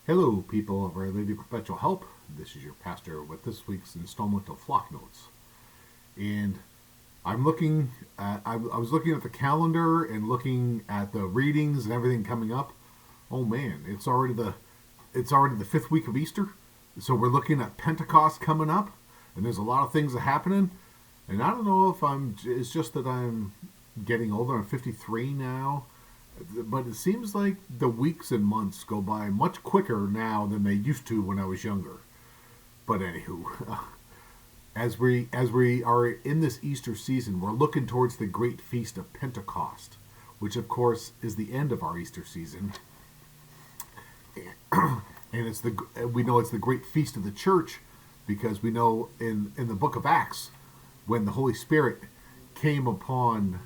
Hello, people of Our Lady of Perpetual Help. This is your pastor with this week's installment of Flock Notes. And I'm looking I was looking at the calendar and looking at the readings and everything coming up. Oh man, it's already the fifth week of Easter. So we're looking at Pentecost coming up, and there's a lot of things happening. And I don't know if it's just that I'm getting older. I'm 53 now. But it seems like the weeks and months go by much quicker now than they used to when I was younger. But anywho, as we are in this Easter season, we're looking towards the great feast of Pentecost, which of course is the end of our Easter season. And we know it's the great feast of the church because we know in the book of Acts when the Holy Spirit came upon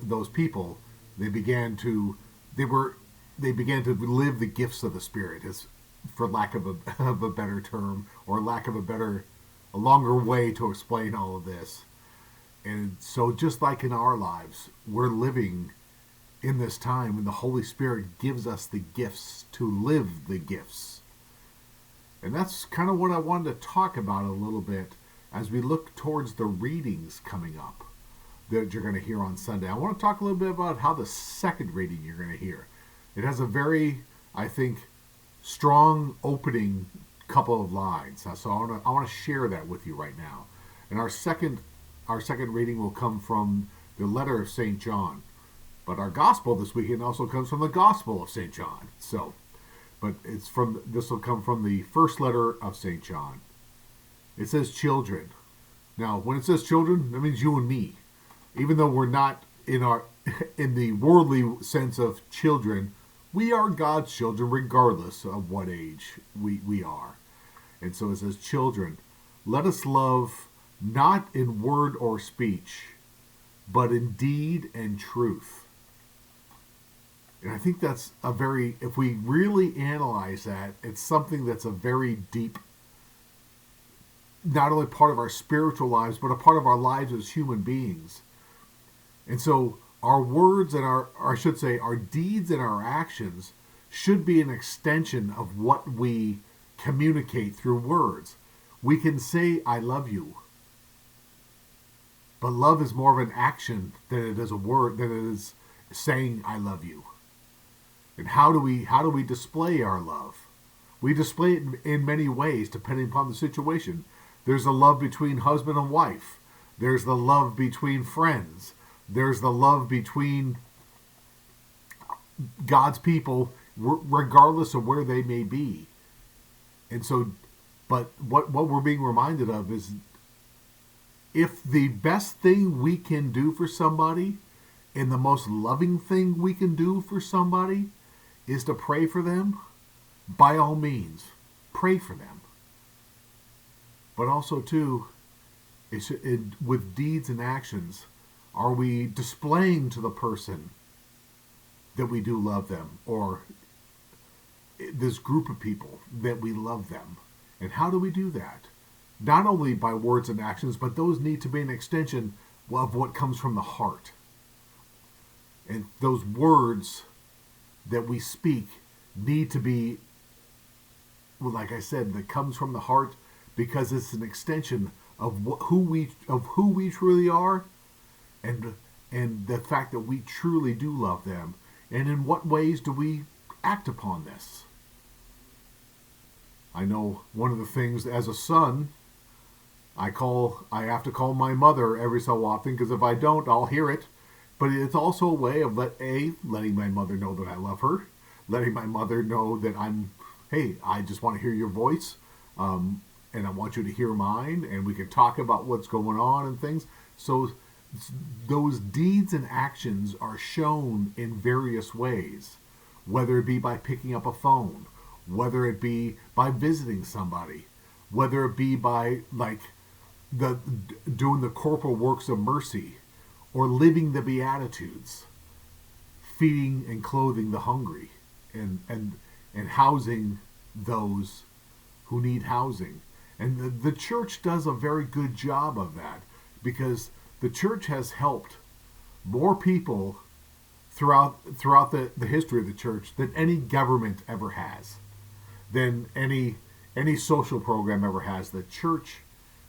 those people, they began to live the gifts of the Spirit, as for lack of a better term, or lack of a longer way to explain all of this. And so just like in our lives, we're living in this time when the Holy Spirit gives us the gifts to live the gifts. And that's kind of what I wanted to talk about a little bit as we look towards the readings coming up that you're going to hear on Sunday. I want to talk a little bit about how the second reading you're going to hear. It has a very, I think, strong opening couple of lines. So I want to share that with you right now. And our second reading will come from the letter of St. John. But our gospel this weekend also comes from the Gospel of St. John. This will come from the first letter of St. John. It says children. Now, when it says children, that means you and me. Even though we're not in the worldly sense of children, we are God's children regardless of what age we are. And so it says, children, let us love not in word or speech, but in deed and truth. And I think that's if we really analyze that, it's something that's a very deep, not only part of our spiritual lives, but a part of our lives as human beings. And so our words and our deeds and our actions should be an extension of what we communicate through words. We can say, I love you. But love is more of an action than it is a word, than it is saying, I love you. And how do we display our love? We display it in many ways, depending upon the situation. There's a love between husband and wife. There's the love between friends. There's the love between God's people, regardless of where they may be. And so, but what we're being reminded of is, if the best thing we can do for somebody and the most loving thing we can do for somebody is to pray for them, by all means, pray for them. But also, too, with deeds and actions, are we displaying to the person that we do love them, or this group of people that we love them? And how do we do that? Not only by words and actions, but those need to be an extension of what comes from the heart. And those words that we speak need to be, well, like I said, that comes from the heart, because it's an extension of who we truly are, and the fact that we truly do love them. And in what ways do we act upon this? I know one of the things as a son, I have to call my mother every so often, because if I don't, I'll hear it. But it's also a way of letting my mother know that I love her, letting my mother know that I just want to hear your voice, and I want you to hear mine, and we can talk about what's going on and things. So those deeds and actions are shown in various ways, whether it be by picking up a phone, whether it be by visiting somebody, whether it be by doing the corporal works of mercy, or living the Beatitudes, feeding and clothing the hungry, and housing those who need housing. And the church does a very good job of that, because the church has helped more people throughout the history of the church than any government ever has, than any social program ever has. The church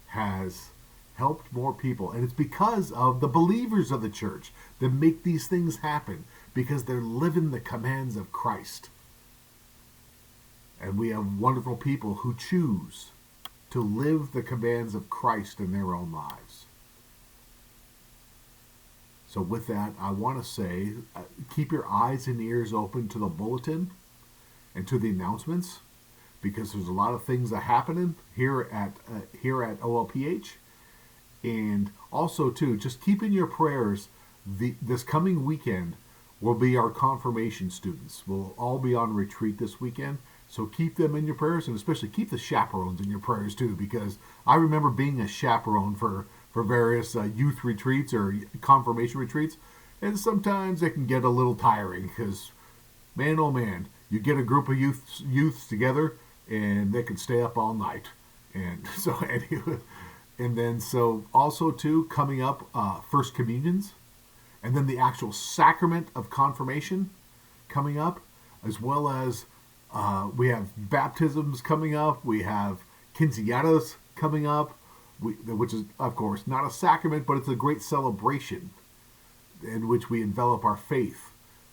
has helped more people, and it's because of the believers of the church that make these things happen, because they're living the commands of Christ. And we have wonderful people who choose to live the commands of Christ in their own lives. So with that, I want to say, keep your eyes and ears open to the bulletin and to the announcements, because there's a lot of things that are happening here at OLPH. And also, too, just keep in your prayers, this coming weekend will be our confirmation students. We'll all be on retreat this weekend. So keep them in your prayers, and especially keep the chaperones in your prayers, too, because I remember being a chaperone for various youth retreats or confirmation retreats, and sometimes it can get a little tiring because, man, oh man, you get a group of youths together, and they can stay up all night. And so anyway, and then so also, too, coming up, First Communions, and then the actual sacrament of confirmation coming up, as well as we have baptisms coming up. We have quinceañeras coming up, which is, of course, not a sacrament, but it's a great celebration in which we envelop our faith.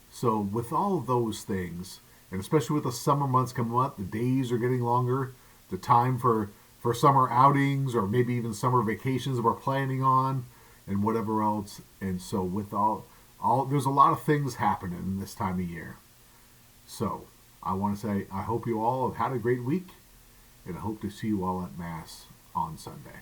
So with all of those things, and especially with the summer months coming up, the days are getting longer, the time for summer outings or maybe even summer vacations that we're planning on, and whatever else. And so with all there's a lot of things happening in this time of year. So I want to say I hope you all have had a great week, and I hope to see you all at Mass on Sunday.